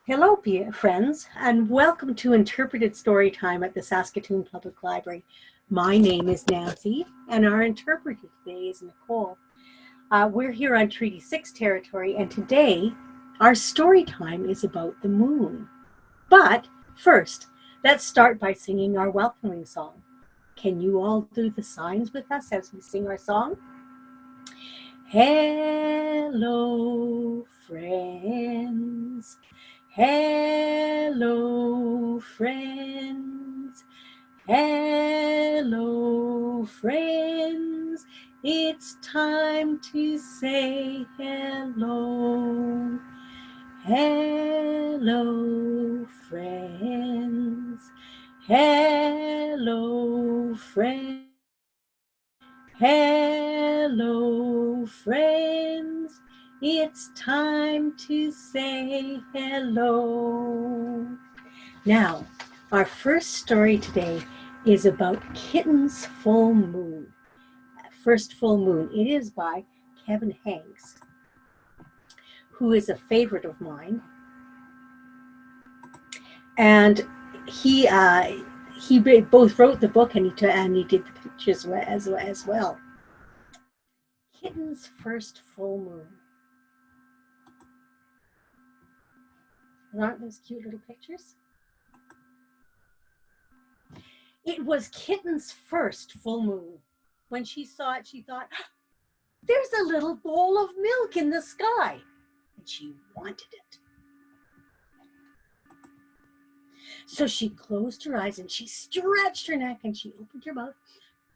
Hello, friends, and welcome to Interpreted Storytime at the Saskatoon Public Library. My name is Nancy, and our interpreter today is Nicole. We're here on Treaty 6 territory, and today our story time is about the moon. But first, let's start by singing our welcoming song. Can you all do the signs with us as we sing our song? Hello, friends. Hello, friends. Hello, friends. It's time to say hello. Hello, friends. Hello, friends. Hello, friends. It's time to say hello. Now, our first story today is about Kitten's Full Moon. First Full Moon. It is by Kevin Hanks, who is a favorite of mine. And he both wrote the book and he did the pictures as well. Kitten's First Full Moon. Aren't those cute little pictures? It was Kitten's first full moon. When she saw it, she thought, there's a little bowl of milk in the sky. And she wanted it. So she closed her eyes and she stretched her neck and she opened her mouth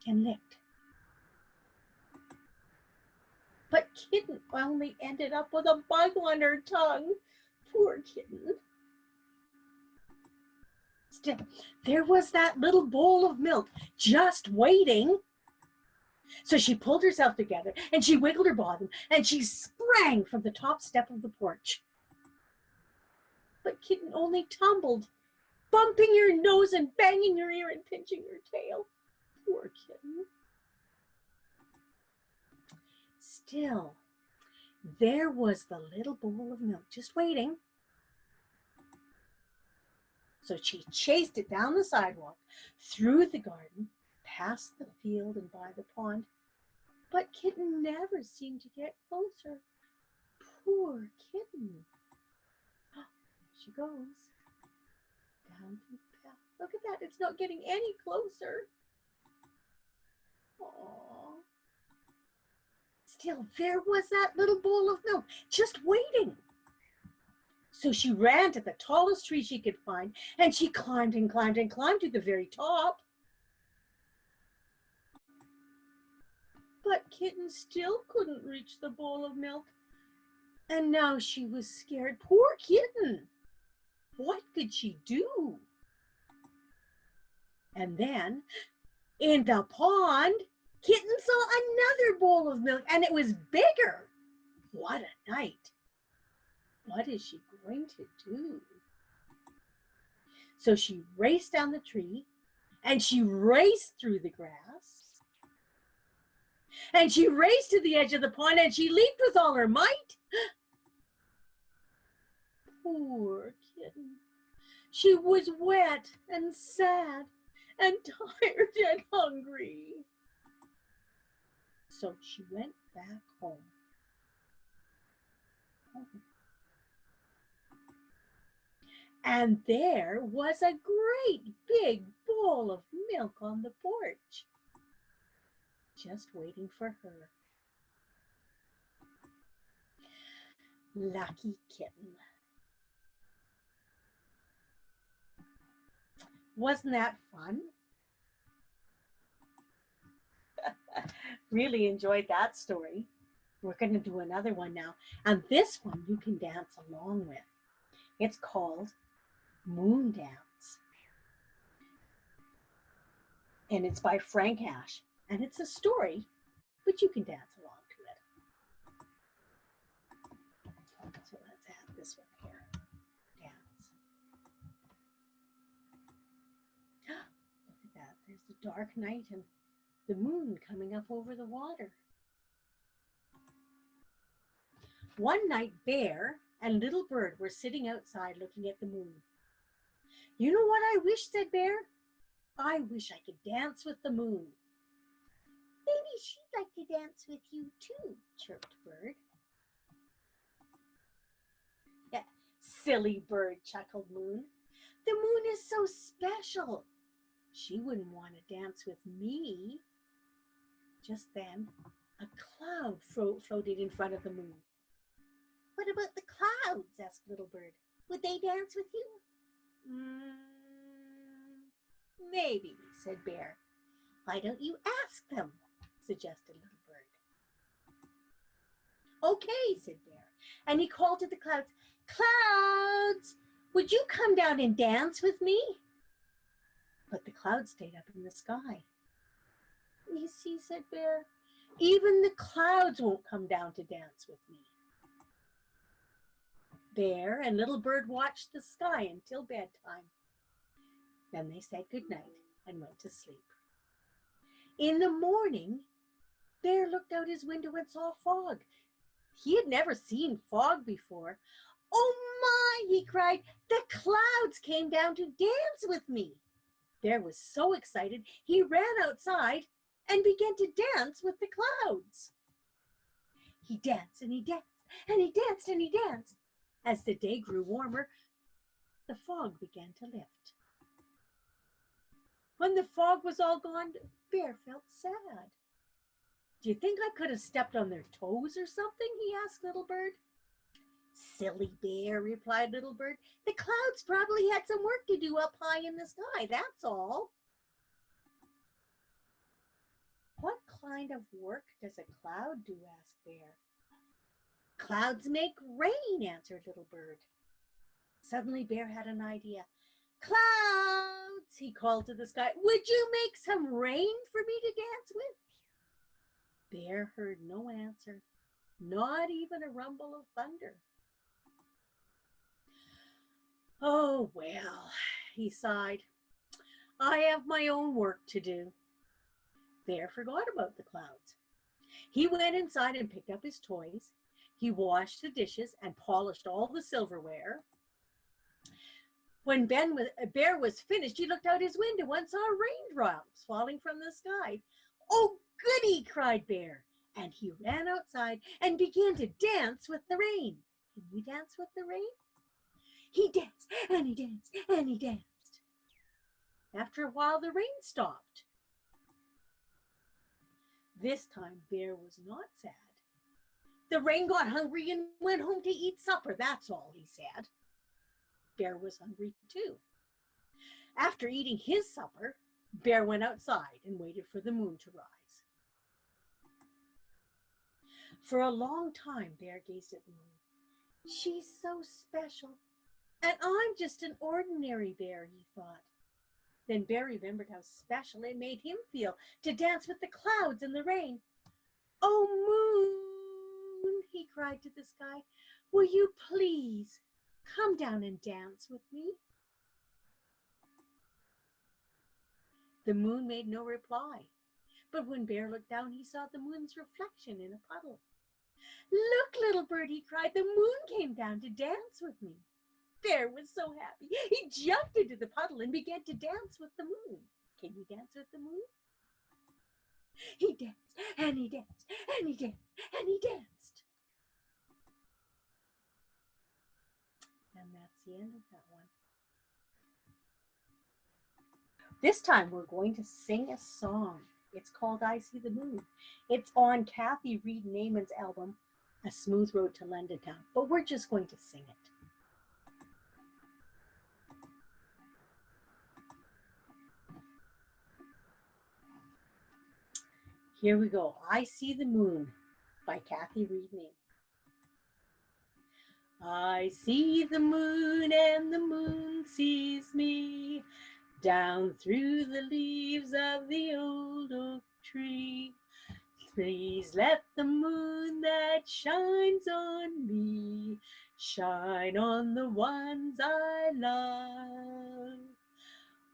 and licked. But Kitten only ended up with a bug on her tongue. Poor Kitten. Still, there was that little bowl of milk just waiting. So she pulled herself together and she wiggled her bottom and she sprang from the top step of the porch. But Kitten only tumbled, bumping her nose and banging her ear and pinching her tail. Poor Kitten. Still, there was the little bowl of milk just waiting. So she chased it down the sidewalk, through the garden, past the field and by the pond. But Kitten never seemed to get closer. Poor Kitten. There she goes. Down through the path. Look at that. It's not getting any closer. Aww. Still, there was that little bowl of milk just waiting. So she ran to the tallest tree she could find, and she climbed and climbed and climbed to the very top. But Kitten still couldn't reach the bowl of milk. And now she was scared. Poor Kitten! What could she do? And then, in the pond, Kitten saw another bowl of milk, and it was bigger. What a night! What is she going to do? So she raced down the tree, and she raced through the grass, and she raced to the edge of the pond, and she leaped with all her might. Poor Kitten. She was wet and sad and tired and hungry. So she went back home. And there was a great big bowl of milk on the porch, just waiting for her. Lucky Kitten. Wasn't that fun? Really enjoyed that story. We're going to do another one now. And this one you can dance along with. It's called Moon Dance. And it's by Frank Ash. And it's a story, but you can dance along to it. So let's add this one here. Dance. Look at that. There's the dark night and the moon coming up over the water. One night, Bear and Little Bird were sitting outside looking at the moon. "You know what I wish," said Bear. "I wish I could dance with the moon." "Maybe she'd like to dance with you too," chirped Bird. "Yeah, silly bird," chuckled Moon. "The moon is so special. She wouldn't want to dance with me." Just then, a cloud floated in front of the moon. "What about the clouds?" asked Little Bird. "Would they dance with you?" Maybe," said Bear. "Why don't you ask them?" suggested Little Bird. "Okay," said Bear, and he called to the clouds, "Clouds, would you come down and dance with me?" But the clouds stayed up in the sky. "You see," said Bear, "even the clouds won't come down to dance with me." Bear and Little Bird watched the sky until bedtime. Then they said goodnight and went to sleep. In the morning, Bear looked out his window and saw fog. He had never seen fog before. "Oh my!" he cried. "The clouds came down to dance with me." Bear was so excited, he ran outside and began to dance with the clouds. He danced and he danced and he danced and he danced. As the day grew warmer, the fog began to lift. When the fog was all gone, Bear felt sad. "Do you think I could have stepped on their toes or something?" he asked Little Bird. "Silly Bear," replied Little Bird. "The clouds probably had some work to do up high in the sky, that's all." "What kind of work does a cloud do?" asked Bear. "Clouds make rain," answered Little Bird. Suddenly Bear had an idea. "Clouds," he called to the sky, "would you make some rain for me to dance with?" Bear heard no answer, not even a rumble of thunder. "Oh, well," he sighed, "I have my own work to do." Bear forgot about the clouds. He went inside and picked up his toys. He washed the dishes and polished all the silverware. When Bear was finished, he looked out his window and saw raindrops falling from the sky. "Oh, goody!" cried Bear, and he ran outside and began to dance with the rain. Can you dance with the rain? He danced and he danced and he danced. After a while, the rain stopped. This time, Bear was not sad. "The rain got hungry and went home to eat supper, that's all," he said. Bear was hungry too. After eating his supper, Bear went outside and waited for the moon to rise. For a long time, Bear gazed at the moon. "She's so special, and I'm just an ordinary bear," he thought. Then Bear remembered how special it made him feel to dance with the clouds and the rain. "Oh, moon," he cried to the sky, "will you please come down and dance with me?" The moon made no reply, but when Bear looked down, he saw the moon's reflection in a puddle. "Look, Little Bird," he cried, "the moon came down to dance with me." Bear was so happy. He jumped into the puddle and began to dance with the moon. Can you dance with the moon? He danced and he danced and he danced and he danced. And that's the end of that one. This time we're going to sing a song. It's called "I See the Moon." It's on Kathy Reed Naiman's album, A Smooth Road to London Town, but we're just going to sing it. Here we go. "I See the Moon" by Kathy Reed Naiman. I see the moon and the moon sees me, down through the leaves of the old oak tree. Please let the moon that shines on me shine on the ones I love.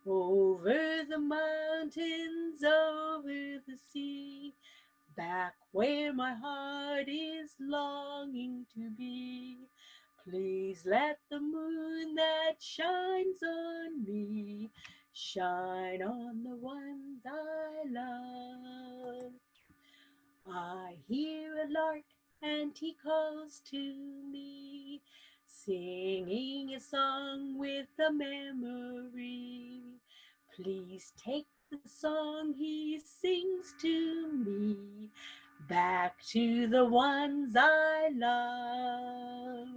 Over the mountains, over the sea, back where my heart is longing to be. Please let the moon that shines on me shine on the ones I love. I hear a lark and he calls to me, singing a song with a memory. Please take the song he sings to me back to the ones I love.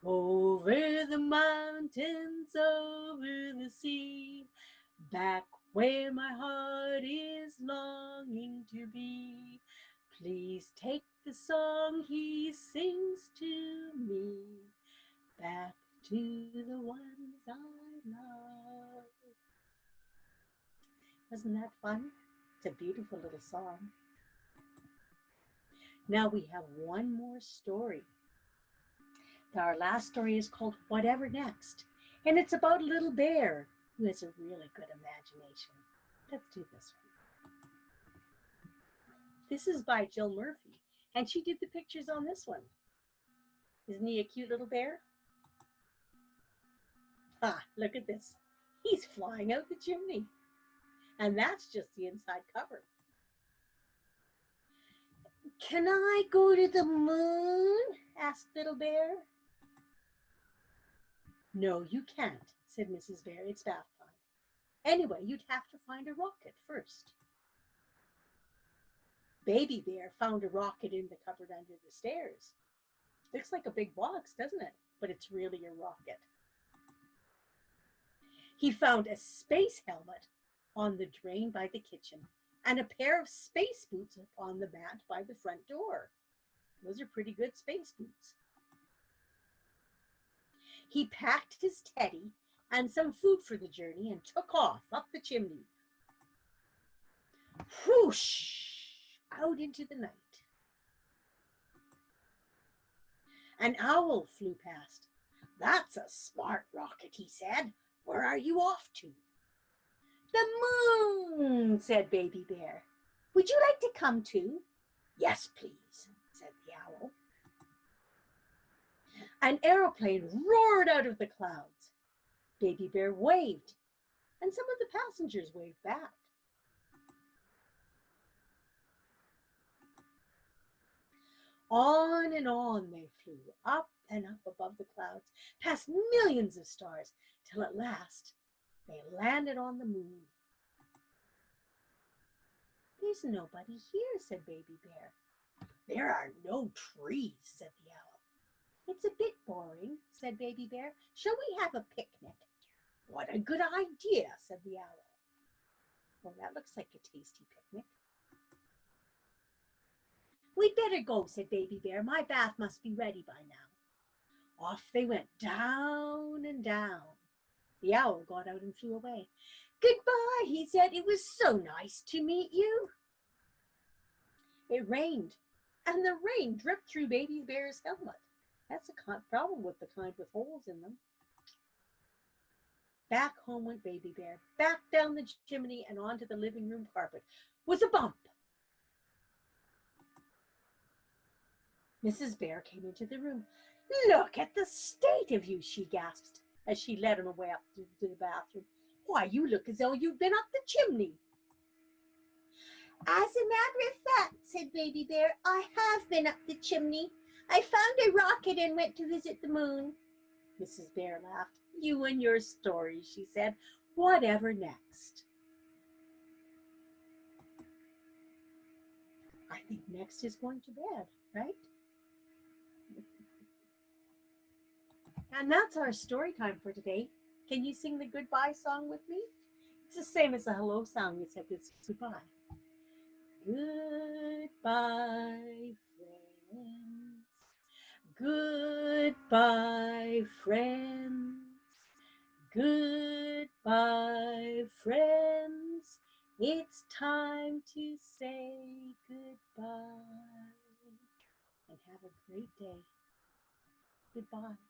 Over the mountains, over the sea, back where my heart is longing to be. Please take the song he sings to me back to the ones I love. Wasn't that fun? It's a beautiful little song. Now we have one more story. Our last story is called Whatever Next, and it's about a little bear who has a really good imagination. Let's do this one. This is by Jill Murphy, and she did the pictures on this one. Isn't he a cute little bear? Ah, look at this. He's flying out the chimney, and that's just the inside cover. Can I go to the moon? Asked Little Bear. No, you can't, said Mrs. Bear. It's bath time. Anyway, you'd have to find a rocket first. Baby Bear found a rocket in the cupboard under the stairs. Looks like a big box, doesn't it? But it's really a rocket. He found a space helmet on the drain by the kitchen and a pair of space boots on the mat by the front door. Those are pretty good space boots. He packed his teddy and some food for the journey and took off up the chimney. Whoosh! Out into the night. An owl flew past. That's a smart rocket, he said. Where are you off to? The moon, said Baby Bear. Would you like to come too? Yes, please, said the owl. An aeroplane roared out of the clouds. Baby Bear waved, and some of the passengers waved back. On and on they flew, up and up above the clouds, past millions of stars, till at last they landed on the moon. There's nobody here, said Baby Bear. There are no trees, said the owl. It's a bit boring, said Baby Bear. Shall we have a picnic? What a good idea, said the owl. Well, that looks like a tasty picnic. We'd better go, said Baby Bear. My bath must be ready by now. Off they went, down and down. The owl got out and flew away. Goodbye, he said. It was so nice to meet you. It rained, and the rain dripped through Baby Bear's helmet. That's a problem with the kind with holes in them. Back home went Baby Bear, back down the chimney and onto the living room carpet with a bump. Mrs. Bear came into the room. Look at the state of you, she gasped as she led him away up to the bathroom. Why, you look as though you'd been up the chimney. As a matter of fact, said Baby Bear, I have been up the chimney. I found a rocket and went to visit the moon. Mrs. Bear laughed. You and your stories, she said. Whatever next? I think next is going to bed, right? And that's our story time for today. Can you sing the goodbye song with me? It's the same as the hello song, except it's goodbye. Goodbye, friends. Goodbye, friends. Goodbye, friends. It's time to say goodbye. And have a great day. Goodbye.